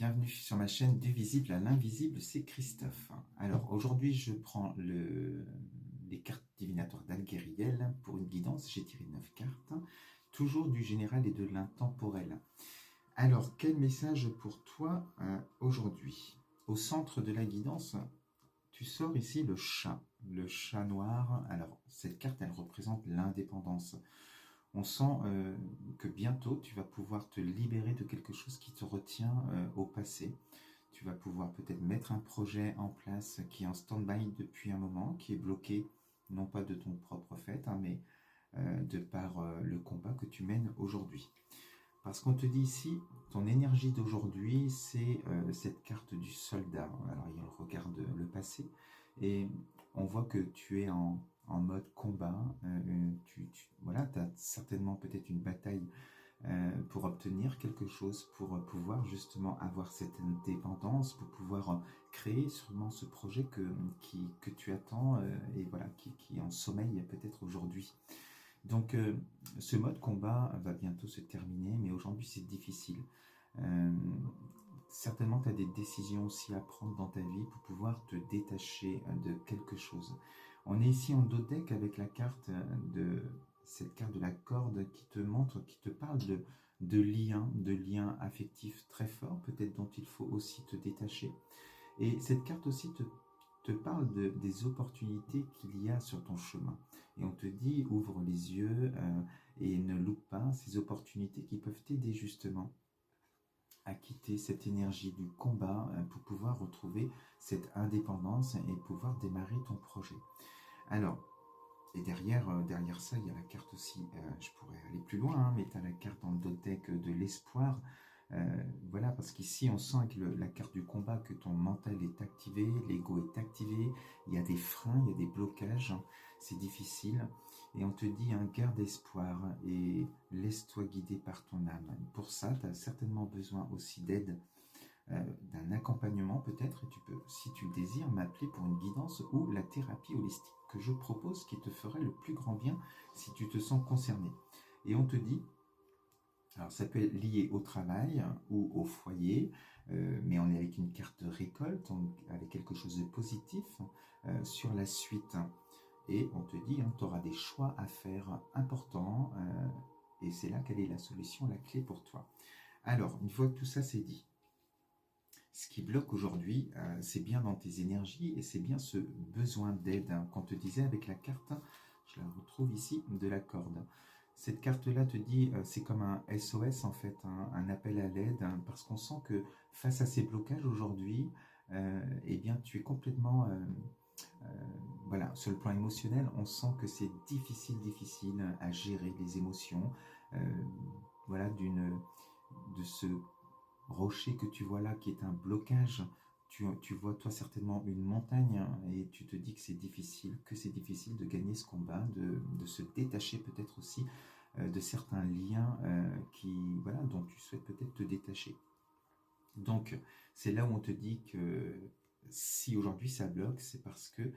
Bienvenue sur ma chaîne Du visible à l'invisible, c'est Christophe. Alors aujourd'hui je prends les cartes divinatoires d'Alguériel pour une guidance. J'ai tiré 9 cartes, toujours du général et de l'intemporel. Alors quel message pour toi aujourd'hui? Au centre de la guidance, tu sors ici le chat noir. Alors cette carte elle représente l'indépendance. On sent que bientôt tu vas pouvoir te libérer de quelque chose qui te retient au passé. Tu vas pouvoir peut-être mettre un projet en place qui est en stand-by depuis un moment, qui est bloqué, non pas de ton propre fait, hein, mais de par le combat que tu mènes aujourd'hui. Parce qu'on te dit ici, ton énergie d'aujourd'hui, c'est cette carte du soldat. Alors il regarde le passé et on voit que tu es en mode combat. Voilà, tu as certainement peut-être une bataille pour obtenir quelque chose, pour pouvoir justement avoir cette indépendance, pour pouvoir créer sûrement ce projet que tu attends et voilà, qui est en sommeil peut-être aujourd'hui. Donc ce mode combat va bientôt se terminer, mais aujourd'hui c'est difficile. Euh, Certainement tu as des décisions aussi à prendre dans ta vie pour pouvoir te détacher de quelque chose. On est ici en dodeck avec la carte cette carte de la corde qui te montre, qui te parle de liens affectifs très forts, peut-être dont il faut aussi te détacher. Et cette carte aussi te parle des opportunités qu'il y a sur ton chemin. Et on te dit, ouvre les yeux et ne loupe pas ces opportunités qui peuvent t'aider justement à quitter cette énergie du combat pour pouvoir retrouver cette indépendance et pouvoir démarrer ton projet. Alors, et derrière ça, il y a la carte aussi, je pourrais aller plus loin, hein, mais tu as la carte dans le dodeck de l'espoir. Voilà, parce qu'ici, on sent avec la carte du combat que ton mental est activé, l'ego est activé, il y a des freins, il y a des blocages, c'est difficile. Et on te dit, hein, garde espoir et laisse-toi guider par ton âme. Pour ça, tu as certainement besoin aussi d'aide, d'un accompagnement peut-être, et tu peux, si tu le désires, m'appeler pour une guidance ou la thérapie holistique que je propose qui te ferait le plus grand bien si tu te sens concerné. Et on te dit, alors ça peut être lié au travail ou au foyer, mais on est avec une carte de récolte, avec quelque chose de positif sur la suite. Et on te dit, hein, tu auras des choix à faire importants, et c'est là quelle est la solution, la clé pour toi. Alors, une fois que tout ça c'est dit, ce qui bloque aujourd'hui, c'est bien dans tes énergies et c'est bien ce besoin d'aide qu'on te disait avec la carte, je la retrouve ici, de la corde. Cette carte-là te dit, c'est comme un SOS en fait, un appel à l'aide, parce qu'on sent que face à ces blocages aujourd'hui, eh bien tu es complètement, voilà, sur le plan émotionnel, on sent que c'est difficile à gérer les émotions, voilà, de ce rocher que tu vois là qui est un blocage. Tu vois toi certainement une montagne et tu te dis que c'est difficile de gagner ce combat, de se détacher peut-être aussi de certains liens voilà, dont tu souhaites peut-être te détacher. Donc c'est là où on te dit que si aujourd'hui ça bloque, c'est parce que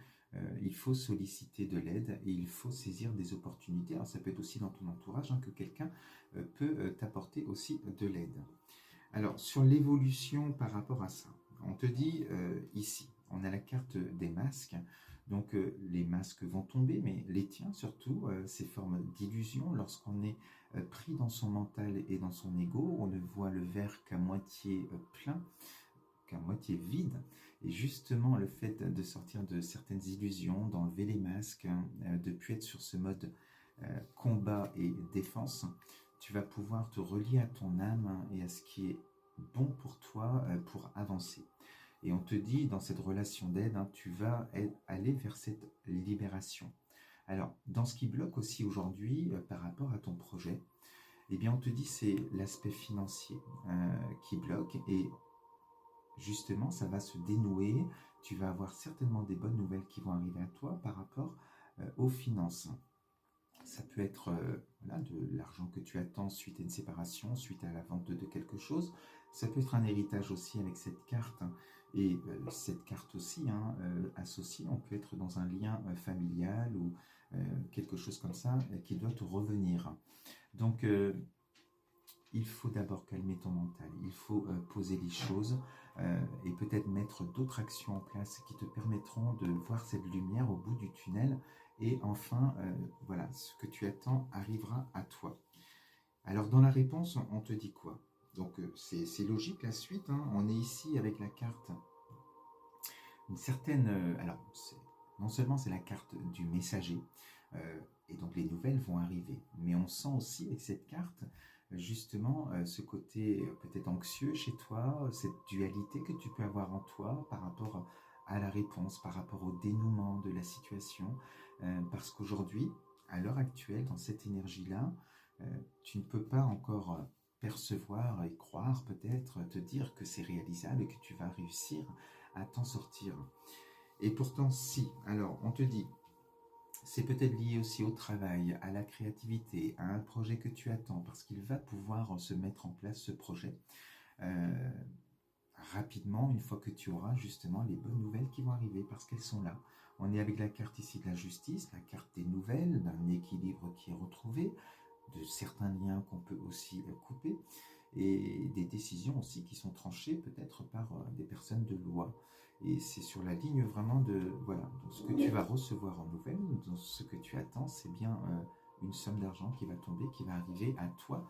il faut solliciter de l'aide et il faut saisir des opportunités. Alors ça peut être aussi dans ton entourage, hein, que quelqu'un peut t'apporter aussi de l'aide. Alors, sur l'évolution par rapport à ça, on te dit ici, on a la carte des masques, donc les masques vont tomber, mais les tiens surtout, ces formes d'illusion, lorsqu'on est pris dans son mental et dans son ego, on ne voit le verre qu'à moitié plein, qu'à moitié vide, et justement le fait de sortir de certaines illusions, d'enlever les masques, de ne plus être sur ce mode combat et défense, tu vas pouvoir te relier à ton âme et à ce qui est bon pour toi pour avancer. Et on te dit, dans cette relation d'aide, hein, tu vas aller vers cette libération. Alors, dans ce qui bloque aussi aujourd'hui par rapport à ton projet, eh bien, on te dit c'est l'aspect financier qui bloque et justement, ça va se dénouer. Tu vas avoir certainement des bonnes nouvelles qui vont arriver à toi par rapport aux finances. Ça peut être voilà, de l'argent que tu attends suite à une séparation, suite à la vente de quelque chose. Ça peut être un héritage aussi avec cette carte. Et cette carte aussi, hein, associée, on peut être dans un lien familial ou quelque chose comme ça qui doit te revenir. Donc il faut d'abord calmer ton mental, il faut poser les choses et peut-être mettre d'autres actions en place qui te permettront de voir cette lumière au bout du tunnel et enfin, voilà, ce que tu attends arrivera à toi. Alors dans la réponse, on te dit quoi? Donc c'est logique la suite, hein. On est ici avec la carte, une certaine... alors, non seulement c'est la carte du messager, et donc les nouvelles vont arriver, mais on sent aussi avec cette carte, justement, ce côté peut-être anxieux chez toi, cette dualité que tu peux avoir en toi par rapport à la réponse, par rapport au dénouement de la situation, parce qu'aujourd'hui, à l'heure actuelle, dans cette énergie-là, tu ne peux pas encore percevoir et croire peut-être, te dire que c'est réalisable et que tu vas réussir à t'en sortir. Et pourtant, si. Alors, on te dit, c'est peut-être lié aussi au travail, à la créativité, à un projet que tu attends, parce qu'il va pouvoir se mettre en place, ce projet, euh, rapidement, une fois que tu auras justement les bonnes nouvelles qui vont arriver, parce qu'elles sont là. On est avec la carte ici de la justice, la carte des nouvelles, d'un équilibre qui est retrouvé, de certains liens qu'on peut aussi couper, et des décisions aussi qui sont tranchées peut-être par des personnes de loi. Et c'est sur la ligne vraiment de, voilà, donc ce que tu vas recevoir en nouvelles, dans ce que tu attends, c'est bien une somme d'argent qui va tomber, qui va arriver à toi,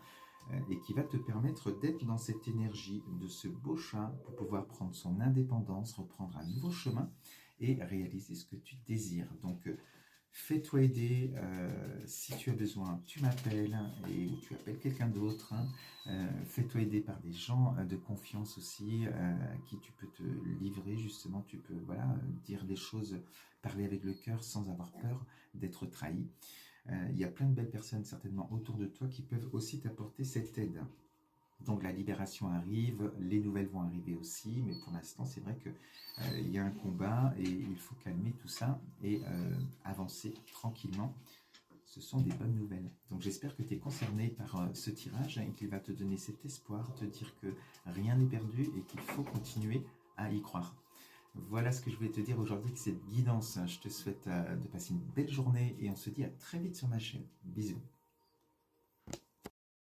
et qui va te permettre d'être dans cette énergie de ce beau chat pour pouvoir prendre son indépendance, reprendre un nouveau chemin et réaliser ce que tu désires. Donc, fais-toi aider, si tu as besoin, tu m'appelles et ou tu appelles quelqu'un d'autre. Fais-toi aider par des gens de confiance aussi, à qui tu peux te livrer justement, tu peux voilà, dire les choses, parler avec le cœur sans avoir peur d'être trahi. Il y a plein de belles personnes certainement autour de toi qui peuvent aussi t'apporter cette aide. Donc la libération arrive, les nouvelles vont arriver aussi, mais pour l'instant c'est vrai que il y a un combat et il faut calmer tout ça et avancer tranquillement. Ce sont des bonnes nouvelles. Donc j'espère que tu es concerné par ce tirage et qu'il va te donner cet espoir, te dire que rien n'est perdu et qu'il faut continuer à y croire. Voilà ce que je voulais te dire aujourd'hui avec cette guidance. Je te souhaite de passer une belle journée et on se dit à très vite sur ma chaîne. Bisous.